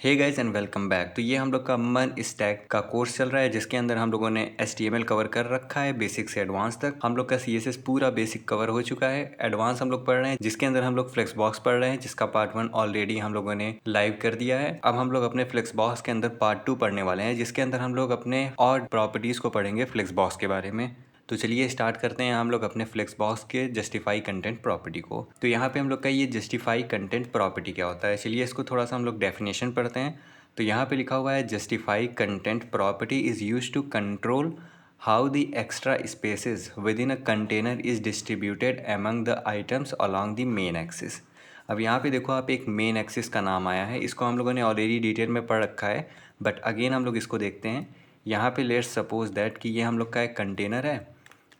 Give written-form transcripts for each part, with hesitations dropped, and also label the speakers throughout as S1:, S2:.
S1: Hey guys and welcome back. तो ये हम लोग का मन स्टैक का कोर्स चल रहा है जिसके अंदर हम लोगों ने HTML कवर कर रखा है बेसिक से एडवांस तक। हम लोग का CSS पूरा बेसिक कवर हो चुका है। एडवांस हम लोग पढ़ रहे हैं जिसके अंदर हम लोग फ्लेक्स बॉक्स पढ़ रहे हैं जिसका पार्ट 1 ऑलरेडी हम लोगों ने लाइव कर दिया है। अब हम लोग अपने फ्लेक्स बॉक्स के अंदर पार्ट 2 पढ़ने वाले हैं जिसके अंदर हम लोग अपने और प्रॉपर्टीज को पढ़ेंगे फ्लेक्स बॉक्स के बारे में। तो चलिए स्टार्ट करते हैं हम लोग अपने फ्लेक्स बॉक्स के जस्टिफाई कंटेंट प्रॉपर्टी को। तो यहाँ पे हम लोग का ये जस्टिफाई कंटेंट प्रॉपर्टी क्या होता है, चलिए इसको थोड़ा सा हम लोग डेफिनेशन पढ़ते हैं। तो यहाँ पे लिखा हुआ है justify content property is use to control how the extra spaces within a container is distributed among the items along the main axis. अब यहाँ पे देखो आप एक मेन एक्सिस का नाम आया है, इसको हम लोगों ने ऑलरेडी डिटेल में पढ़ रखा है बट अगेन हम लोग इसको देखते हैं। यहाँ पे लेट्स सपोज दैट कि ये हम लोग का एक कंटेनर है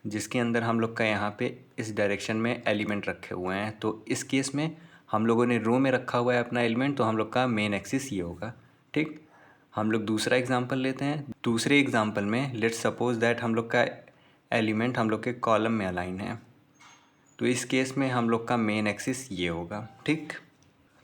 S1: जिसके अंदर हम लोग का यहाँ पे इस डायरेक्शन में एलिमेंट रखे हुए हैं। तो इस केस में हम लोगों ने रो में रखा हुआ है अपना एलिमेंट, तो हम लोग का मेन एक्सिस ये होगा। ठीक, हम लोग दूसरा एग्जांपल लेते हैं। दूसरे एग्जांपल में लेट्स सपोज दैट हम लोग का एलिमेंट हम लोग के कॉलम में अलाइन है, तो इस केस में हम लोग का मेन एक्सिस ये होगा। ठीक,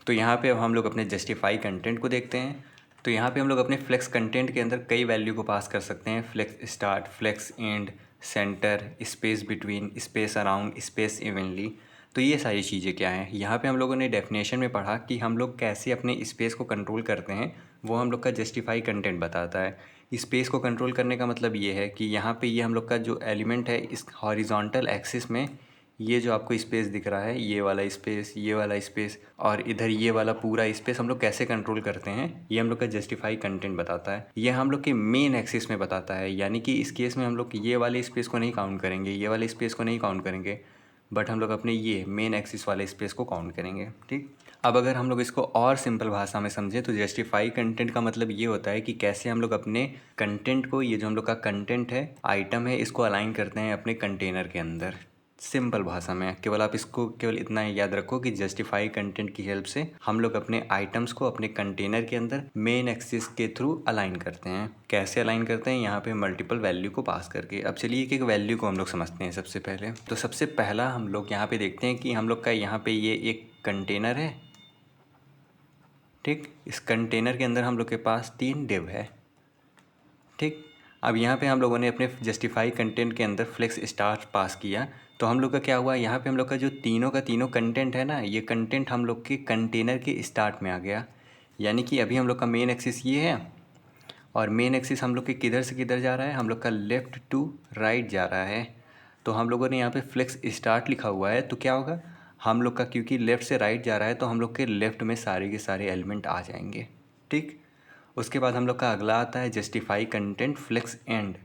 S1: तो यहाँ पे अब हम लोग अपने जस्टिफाई कंटेंट को देखते हैं। तो यहाँ पे हम लोग अपने फ्लेक्स कंटेंट के अंदर कई वैल्यू को पास कर सकते हैं, flex start, flex end, centre, space between, space around, space evenly. तो ये सारी चीज़ें क्या हैं, यहाँ पे हम लोगों ने डेफिनेशन में पढ़ा कि हम लोग कैसे अपने स्पेस को कंट्रोल करते हैं, वो हम लोग का जस्टिफाई कंटेंट बताता है। स्पेस को कंट्रोल करने का मतलब ये है कि यहाँ पे ये हम लोग का जो एलिमेंट है इस हॉरिजॉन्टल एक्सिस में, ये जो आपको स्पेस दिख रहा है, ये वाला स्पेस, ये वाला स्पेस और इधर ये वाला पूरा स्पेस हम लोग कैसे कंट्रोल करते हैं, ये हम लोग का जस्टिफाई कंटेंट बताता है। ये हम लोग के मेन एक्सिस में बताता है, यानी कि इस केस में हम लोग ये वाले स्पेस को नहीं काउंट करेंगे, ये वाले स्पेस को नहीं काउंट करेंगे, बट हम लोग अपने ये मेन एक्सिस वाले स्पेस को काउंट करेंगे। ठीक, अब अगर हम लोग इसको और सिंपल भाषा में समझें तो जस्टिफाई कंटेंट का मतलब ये होता है कि कैसे हम लोग अपने कंटेंट को, ये जो हम लोग का कंटेंट है, आइटम है, इसको अलाइन करते हैं अपने कंटेनर के अंदर। सिंपल भाषा में केवल आप इसको केवल इतना ही याद रखो कि जस्टिफाई कंटेंट की हेल्प से हम लोग अपने आइटम्स को अपने कंटेनर के अंदर मेन एक्सिस के थ्रू अलाइन करते हैं। कैसे अलाइन करते हैं, यहाँ पे मल्टीपल वैल्यू को पास करके। अब चलिए एक एक वैल्यू को हम लोग समझते हैं। सबसे पहले तो सबसे पहला हम लोग यहाँ पे देखते हैं कि हम लोग का यहाँ पे ये एक कंटेनर है। ठीक, इस कंटेनर के अंदर हम लोग के पास 3 डिव है। ठीक, अब यहाँ पे हम लोगों ने अपने जस्टिफाई कंटेंट के अंदर फ्लेक्स स्टार्ट पास किया, तो हम लोग का क्या हुआ, यहाँ पे हम लोग का जो तीनों का तीनों कंटेंट है ना, ये कंटेंट हम लोग के कंटेनर के स्टार्ट में आ गया। यानी कि अभी हम लोग का मेन एक्सिस ये है और मेन एक्सिस हम लोग के किधर से किधर जा रहा है, हम लोग का लेफ़्ट टू राइट जा रहा है। तो हम लोगों ने यहाँ पे फ्लेक्स स्टार्ट लिखा हुआ है, तो क्या होगा, हम लोग का क्योंकि लेफ़्ट से राइट जा रहा है तो हम लोग के लेफ़्ट में सारे के सारे एलिमेंट आ जाएंगे। ठीक, उसके बाद हम लोग का अगला आता है जस्टिफाई कंटेंट फ्लेक्स एंड।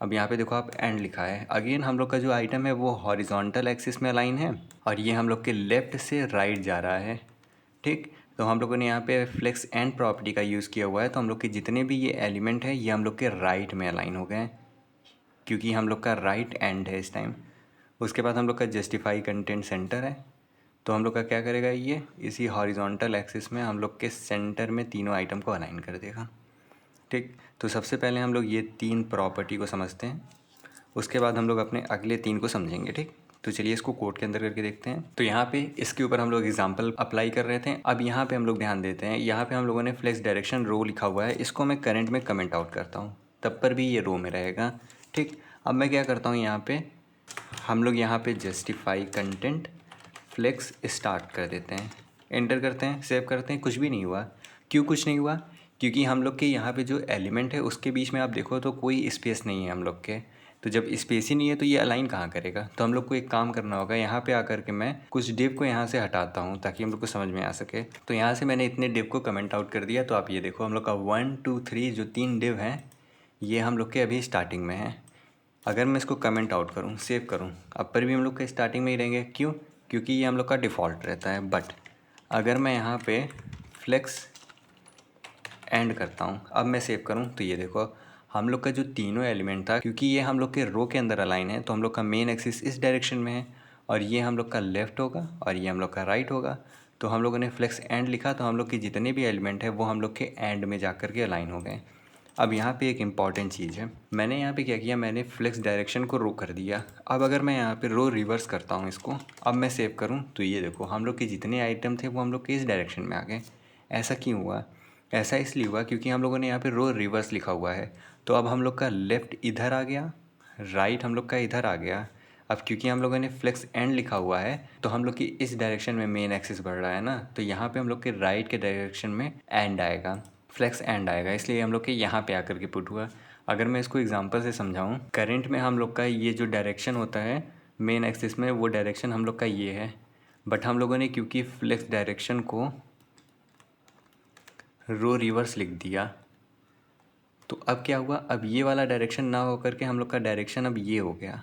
S1: अब यहाँ पे देखो आप एंड लिखा है। अगेन हम लोग का जो आइटम है वो हॉरिजॉन्टल एक्सिस में अलाइन है और ये हम लोग के लेफ़्ट से राइट जा रहा है। ठीक, तो हम लोगों ने यहाँ पे फ्लेक्स एंड प्रॉपर्टी का यूज़ किया हुआ है, तो हम लोग के जितने भी ये एलिमेंट है ये हम लोग के राइट में अलाइन हो गए हैं क्योंकि हम लोग का राइट एंड है इस टाइम। उसके बाद हम लोग का जस्टिफाई कंटेंट सेंटर है, तो हम लोग का क्या करेगा, ये इसी हॉरिजॉन्टल एक्सिस में हम लोग के सेंटर में तीनों आइटम को अलाइन कर देगा। ठीक, तो सबसे पहले हम लोग ये 3 प्रॉपर्टी को समझते हैं, उसके बाद हम लोग अपने अगले 3 को समझेंगे। ठीक, तो चलिए इसको कोड के अंदर करके देखते हैं। तो यहाँ पे इसके ऊपर हम लोग एग्जांपल अप्लाई कर रहे थे। अब यहाँ पे हम लोग ध्यान देते हैं, यहाँ पे हम लोगों ने फ्लेक्स डायरेक्शन रो लिखा हुआ है, इसको मैं करंट में कमेंट आउट करता हूँ, तब पर भी ये रो में रहेगा। ठीक, अब मैं क्या करता हूँ, यहाँ पे हम लोग यहाँ पे जस्टिफाई कंटेंट फ्लेक्स स्टार्ट कर देते हैं, एंटर करते हैं, सेव करते हैं। कुछ भी नहीं हुआ। क्यों कुछ नहीं हुआ, क्योंकि हम लोग के यहाँ पे जो एलिमेंट है उसके बीच में आप देखो तो कोई स्पेस नहीं है हम लोग के। तो जब स्पेस ही नहीं है तो ये अलाइन कहाँ करेगा। तो हम लोग को एक काम करना होगा, यहाँ पे आकर के मैं कुछ डिव को यहाँ से हटाता हूँ ताकि हम लोग को समझ में आ सके। तो यहाँ से मैंने इतने डिव को कमेंट आउट कर दिया। तो आप ये देखो हम लोग का 1 2 3 जो 3 डिव हैं ये हम लोग के अभी स्टार्टिंग में है। अगर मैं इसको कमेंट आउट करूँ, सेव करूँ, अब पर भी हम लोग के स्टार्टिंग में ही रहेंगे। क्यों, क्योंकि ये हम लोग का डिफ़ॉल्ट रहता है। बट अगर मैं यहाँ पे फ्लेक्स एंड करता हूँ, अब मैं सेव करूँ, तो ये देखो हम लोग का जो तीनों एलिमेंट था, क्योंकि ये हम लोग के रो के अंदर अलाइन है, तो हम लोग का मेन एक्सिस इस डायरेक्शन में है और ये हम लोग का लेफ़्ट होगा और ये हम लोग का राइट होगा। तो हम लोगों ने फ्लेक्स एंड लिखा, तो हम लोग के जितने भी एलिमेंट है वो हम लोग के एंड में जा कर के अलाइन हो गए। अब यहाँ पे एक इम्पॉर्टेंट चीज़ है, मैंने यहाँ पे क्या किया, मैंने फ्लेक्स डायरेक्शन को रो कर दिया। अब अगर मैं यहाँ पे रो रिवर्स करता हूँ इसको, अब मैं सेव करूँ, तो ये देखो हम लोग के जितने आइटम थे वो हम लोग के इस डायरेक्शन में आ गए। ऐसा क्यों हुआ, ऐसा इसलिए हुआ क्योंकि हम लोगों ने यहाँ पे रो रिवर्स लिखा हुआ है। तो अब हम लोग का लेफ़्ट इधर आ गया, राइट हम लोग का इधर आ गया। अब क्योंकि हम लोगों ने फ्लेक्स एंड लिखा हुआ है तो हम लोग की इस डायरेक्शन में मेन एक्सिस बढ़ रहा है ना, तो यहाँ पे हम लोग के राइट के डायरेक्शन में एंड आएगा, फ्लेक्स एंड आएगा, इसलिए हम लोग के यहाँ पे आकर के पुट हुआ। अगर मैं इसको एग्जांपल से समझाऊँ, करंट में हम लोग का ये जो डायरेक्शन होता है मेन एक्सिस में, वो डायरेक्शन हम लोग का ये है, बट हम लोगों ने क्योंकि फ्लेक्स डायरेक्शन को रो रिवर्स लिख दिया, तो अब क्या हुआ, अब ये वाला डायरेक्शन ना होकर के हम लोग का डायरेक्शन अब ये हो गया।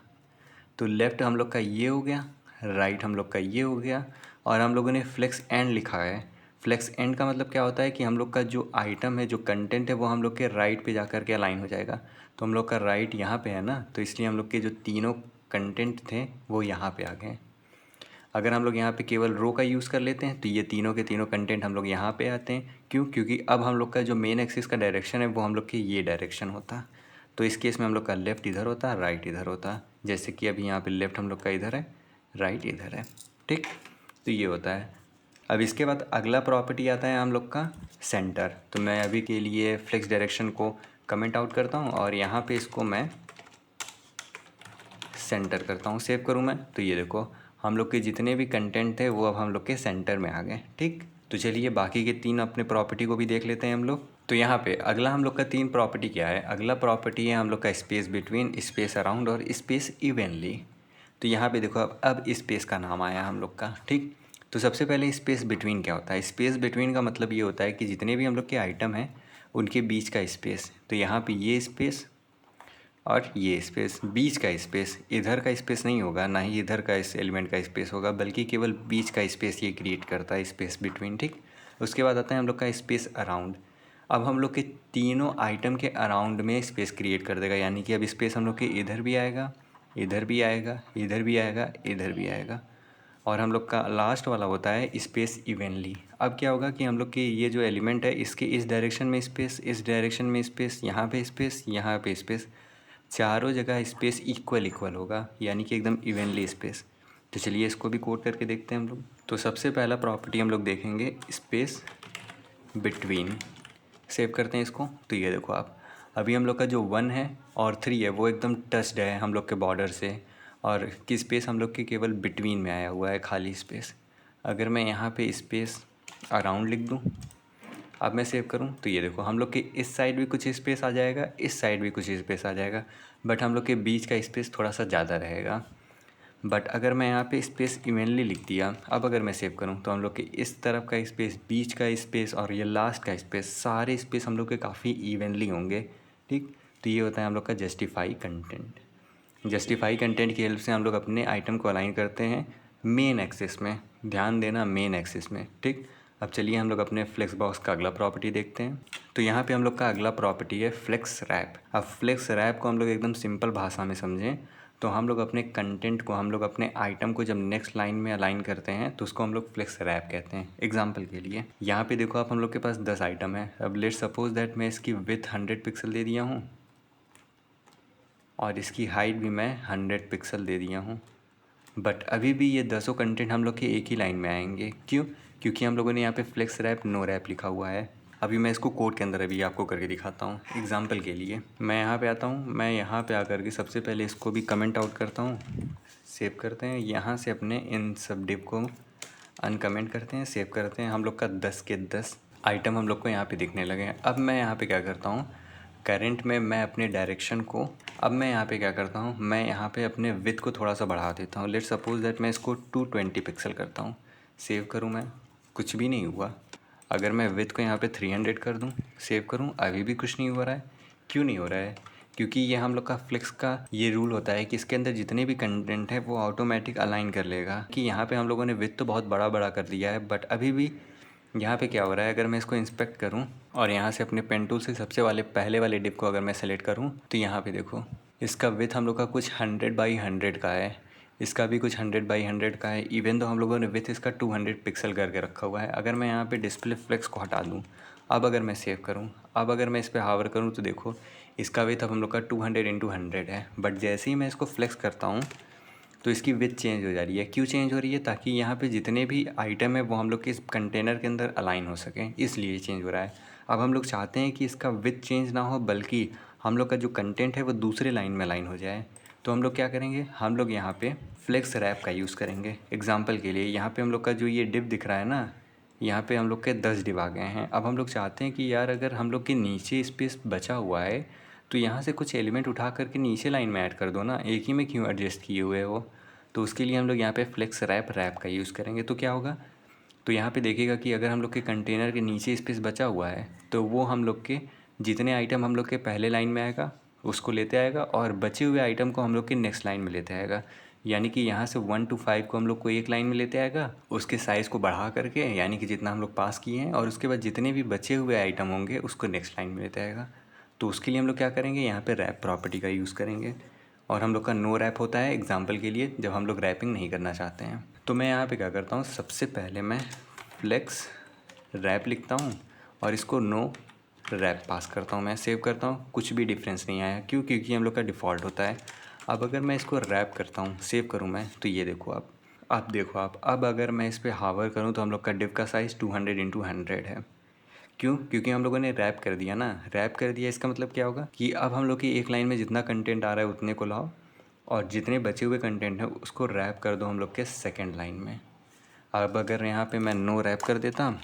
S1: तो लेफ़्ट हम लोग का ये हो गया, राइट हम लोग का ये हो गया, और हम लोगों ने फ्लेक्स एंड लिखा है। फ्लेक्स एंड का मतलब क्या होता है कि हम लोग का जो आइटम है, जो कंटेंट है, वो हम लोग के राइट पे जा कर के अलाइन हो जाएगा। तो हम लोग का राइट यहाँ पे है ना, तो इसलिए हम लोग के जो तीनों कंटेंट थे वो यहाँ पे आ गए। अगर हम लोग यहाँ पे केवल रो का यूज़ कर लेते हैं तो ये तीनों के तीनों कंटेंट हम लोग यहाँ पे आते हैं। क्यों? क्योंकि अब हम लोग का जो मेन एक्सिस का डायरेक्शन है वो हम लोग के ये डायरेक्शन होता। तो इस केस में हम लोग का लेफ़्ट इधर होता, राइट इधर होता। जैसे कि अभी यहाँ पे लेफ़्ट हम लोग का इधर है, राइट इधर है, ठीक। तो ये होता है। अब इसके बाद अगला प्रॉपर्टी आता है हम लोग का सेंटर। तो मैं अभी के लिए फ्लेक्स डायरेक्शन को कमेंट आउट करता हूँ और यहाँ पे इसको मैं सेंटर करता हूँ। सेव करूँ मैं तो ये देखो हम लोग के जितने भी कंटेंट थे वो अब हम लोग के सेंटर में आ गए, ठीक। तो चलिए बाकी के तीन अपने प्रॉपर्टी को भी देख लेते हैं हम लोग। तो यहाँ पे अगला हम लोग का तीन प्रॉपर्टी क्या है, अगला प्रॉपर्टी है हम लोग का स्पेस बिटवीन, स्पेस अराउंड और स्पेस इवनली। तो यहाँ पे देखो अब स्पेस का नाम आया हम लोग का, ठीक। तो सबसे पहले स्पेस बिटवीन क्या होता है, स्पेस बिटवीन का मतलब ये होता है कि जितने भी हम लोग के आइटम हैं उनके बीच का स्पेस। तो यहाँ पे ये स्पेस और ये स्पेस, बीच का स्पेस, इधर का स्पेस नहीं होगा, ना ही इधर का इस एलिमेंट का स्पेस होगा, बल्कि केवल बीच का स्पेस ये क्रिएट करता है, स्पेस बिटवीन, ठीक। उसके बाद आता है हम लोग का स्पेस अराउंड। अब हम लोग के तीनों आइटम के अराउंड में स्पेस क्रिएट कर देगा, यानी कि अब स्पेस हम लोग के इधर भी आएगा, इधर भी आएगा, इधर भी आएगा, इधर भी आएगा। और हम लोग का लास्ट वाला होता है स्पेस इवनली। अब क्या होगा कि हम लोग के ये जो एलिमेंट है इसके इस डायरेक्शन में स्पेस, इस डायरेक्शन में स्पेस, यहाँ पे स्पेस, यहाँ पे स्पेस, चारों जगह स्पेस इक्वल इक्वल होगा, यानी कि एकदम इवनली स्पेस। तो चलिए इसको भी कोड करके देखते हैं हम लोग। तो सबसे पहला प्रॉपर्टी हम लोग देखेंगे स्पेस बिटवीन। सेव करते हैं इसको। तो ये देखो आप, अभी हम लोग का जो 1 है और 3 है वो एकदम टच्ड है हम लोग के बॉर्डर से, और कि स्पेस हम लोग के केवल बिटवीन में आया हुआ है, खाली स्पेस। अगर मैं यहाँ पे स्पेस अराउंड लिख दूँ, अब मैं सेव करूँ तो ये देखो हम लोग के इस साइड भी कुछ स्पेस आ जाएगा, इस साइड भी कुछ स्पेस आ जाएगा, बट हम लोग के बीच का स्पेस थोड़ा सा ज़्यादा रहेगा। बट अगर मैं यहाँ पे स्पेस इवनली लिख दिया, अब अगर मैं सेव करूँ तो हम लोग के इस तरफ का स्पेस, बीच का स्पेस और ये लास्ट का स्पेस, सारे स्पेस हम लोग के काफ़ी इवनली होंगे, ठीक। तो ये होता है हम लोग का जस्टिफाई कंटेंट। जस्टिफाई कंटेंट की हेल्प से हम लोग अपने आइटम को अलाइन करते हैं मेन एक्सिस में। ध्यान देना, मेन एक्सिस में, ठीक। अब चलिए हम लोग अपने फ्लेक्स बॉक्स का अगला प्रॉपर्टी देखते हैं। तो यहाँ पे हम लोग का अगला प्रॉपर्टी है फ्लेक्स रैप। अब फ्लेक्स रैप को हम लोग एकदम सिंपल भाषा में समझें तो हम लोग अपने कंटेंट को, हम लोग अपने आइटम को जब नेक्स्ट लाइन में अलाइन करते हैं तो उसको हम लोग फ्लेक्स रैप कहते हैं। एग्जाम्पल के लिए यहाँ पे देखो आप, हम लोग के पास 10 आइटम है। अब लेट सपोज दैट मैं इसकी विथ 100 पिक्सल दे दिया हूँ और इसकी हाइट भी मैं 100 पिक्सल दे दिया हूँ, बट अभी भी ये 10 कंटेंट हम लोग के एक ही लाइन में आएंगे। क्यों? क्योंकि हम लोगों ने यहाँ पे फ्लेक्स रैप नो रैप लिखा हुआ है। अभी मैं इसको कोड के अंदर अभी आपको करके दिखाता हूँ। एग्जाम्पल के लिए मैं यहाँ पे आता हूँ, मैं यहाँ पे आकर के सबसे पहले इसको भी कमेंट आउट करता हूँ। सेव करते हैं, यहाँ से अपने इन सब डिप को अनकमेंट करते हैं, सेव करते हैं। हम लोग का 10 के 10 आइटम हम लोग को यहाँ पे दिखने लगे हैं। अब मैं यहाँ पे क्या करता हूँ, करंट में मैं अपने डायरेक्शन को, अब मैं यहाँ पे क्या करता हूँ, मैं यहाँ पे अपने विथ को थोड़ा सा बढ़ा देता हूँ। लेट सपोज दैट मैं इसको 220 पिक्सल करता हूँ। सेव करूँ मैं, कुछ भी नहीं हुआ। अगर मैं विथ को यहाँ पे 300 कर दूँ, सेव करूँ, अभी भी कुछ नहीं हो रहा है। क्यों नहीं हो रहा है? क्योंकि ये हम लोग का फ्लेक्स का ये रूल होता है कि इसके अंदर जितने भी कंटेंट है वो ऑटोमेटिक अलाइन कर लेगा। कि यहाँ पे हम लोगों ने विथ तो बहुत बड़ा बड़ा कर दिया है, बट अभी भी यहाँ पे क्या हो रहा है, अगर मैं इसको इंस्पेक्ट करूँ और यहाँ से अपने पेन टूल से सबसे पहले वाले डिप को अगर मैं सेलेक्ट करूँ तो यहाँ पे देखो इसका विथ हम लोग का कुछ 100 बाई 100 का है, इसका भी कुछ 100 बाई 100 का है। इवन तो हम लोगों ने विथ इसका 200 पिक्सल करके रखा हुआ है। अगर मैं यहाँ पे डिस्प्ले फ्लेक्स को हटा दूँ, अब अगर मैं सेव करूँ, अब अगर मैं इस पर हावर करूँ तो देखो इसका विथ अब हम लोग का 200 इंटू 100 है। बट जैसे ही मैं इसको फ्लेक्स करता हूँ तो इसकी विथ चेंज हो जा रही है। क्यों चेंज हो रही है? ताकि यहाँ पे जितने भी आइटम है वो हम लोग के इस कंटेनर के अंदर अलाइन हो सकें, इसलिए चेंज हो रहा है। अब हम लोग चाहते हैं कि इसका विड्थ चेंज ना हो, बल्कि हम लोग का जो कंटेंट है वो दूसरे लाइन में अलाइन हो जाए। तो हम लोग क्या करेंगे, हम लोग यहाँ पे फ्लेक्स रैप का यूज़ करेंगे। एग्जांपल के लिए यहाँ पे हम लोग का जो ये डिव दिख रहा है ना, यहाँ पे हम लोग के 10 डिव आ गए हैं। अब हम लोग चाहते हैं कि यार अगर हम लोग के नीचे स्पेस बचा हुआ है तो यहाँ से कुछ एलिमेंट उठा करके नीचे लाइन में ऐड कर दो ना, एक ही में क्यों एडजस्ट किए हुए हो। तो उसके लिए हम लोग यहाँ पे फ्लेक्स रैप का यूज़ करेंगे। तो क्या होगा, तो यहाँ पे देखिएगा कि अगर हम लोग के कंटेनर के नीचे स्पेस बचा हुआ है तो वो हम लोग के जितने आइटम हम लोग के पहले लाइन में आएगा उसको लेते आएगा, और बचे हुए आइटम को हम लोग के नेक्स्ट लाइन में लेते आएगा। यानी कि यहाँ से 1 to 5 को हम लोग को एक लाइन में लेते आएगा, उसके साइज़ को बढ़ा करके, यानी कि जितना हम लोग पास किए हैं, और उसके बाद जितने भी बचे हुए आइटम होंगे उसको नेक्स्ट लाइन में लेते आएगा। तो उसके लिए हम लोग क्या करेंगे, यहाँ पे रैप प्रॉपर्टी का यूज़ करेंगे। और हम लोग का नो रैप होता है एग्जांपल के लिए जब हम लोग रैपिंग नहीं करना चाहते हैं। तो मैं यहाँ पे क्या करता हूँ, सबसे पहले मैं फ्लेक्स रैप लिखता हूँ और इसको नो रैप पास करता हूँ। मैं सेव करता हूँ, कुछ भी डिफरेंस नहीं आया। क्यों? क्योंकि हम लोग का डिफ़ॉल्ट होता है। अब अगर मैं इसको रैप करता हूँ, सेव करूँ मैं, तो ये देखो आप देखो आप, अब अगर मैं इस पर हावर करूँ तो हम लोग का डिव का साइज़ 200 × 100 है। क्यों? क्योंकि हम लोगों ने रैप कर दिया ना। रैप कर दिया इसका मतलब क्या होगा कि अब हम लोग की एक लाइन में जितना कंटेंट आ रहा है उतने को लाओ, और जितने बचे हुए कंटेंट हैं उसको रैप कर दो हम लोग के सेकेंड लाइन में। अब अगर यहाँ पे मैं नो रैप कर देता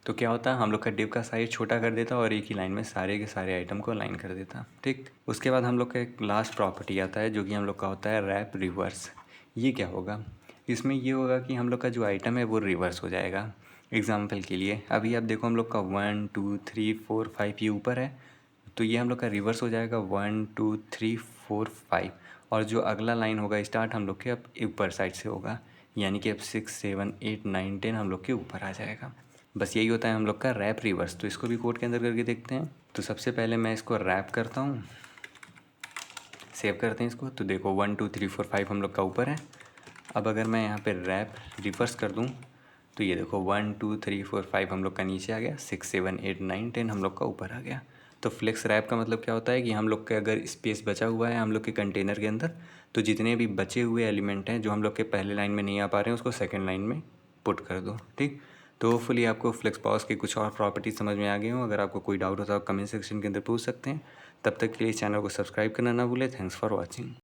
S1: तो क्या होता, हम लोग का डिव का साइज़ छोटा कर देता और एक ही लाइन में सारे के सारे आइटम को अलाइन कर देता। ठीक, उसके बाद हम लोग का एक लास्ट प्रॉपर्टी आता है जो कि हम लोग का होता है रैप रिवर्स। ये क्या होगा, इसमें ये होगा कि हम लोग का जो आइटम है वो रिवर्स हो जाएगा। एग्जाम्पल के लिए अभी आप देखो, हम लोग का 1 2 3 4 5 ये ऊपर है, तो ये हम लोग का रिवर्स हो जाएगा 1 2 3 4 5, और जो अगला लाइन होगा स्टार्ट हम लोग के अब ऊपर साइड से होगा, यानी कि अब 6 7 8 9 10 हम लोग के ऊपर आ जाएगा। बस यही होता है हम लोग का रैप रिवर्स। तो इसको भी कोड के अंदर करके देखते हैं। तो सबसे पहले मैं इसको रैप करता हूँ, सेव करते हैं इसको। तो देखो 1 2 3 4 5 हम लोग का ऊपर है। अब अगर मैं यहाँ पे रैप रिवर्स कर दूँ तो ये देखो 1 2 3 4 5 हम लोग का नीचे आ गया, 6 7 8 9 10 हम लोग का ऊपर आ गया। तो फ्लेक्स रैप का मतलब क्या होता है कि हम लोग के अगर स्पेस बचा हुआ है हम लोग के कंटेनर के अंदर, तो जितने भी बचे हुए एलिमेंट हैं जो हम लोग के पहले लाइन में नहीं आ पा रहे हैं उसको सेकेंड लाइन में पुट कर दो। ठीक, तो होपफुली आपको फ्लेक्स पॉज की कुछ और प्रॉपर्टीज समझ में आ गई हो। अगर आपको कोई डाउट हो तो आप कमेंट सेक्शन के अंदर पूछ सकते हैं। तब तक के लिए चैनल को सब्सक्राइब करना ना भूलें। Thanks for watching.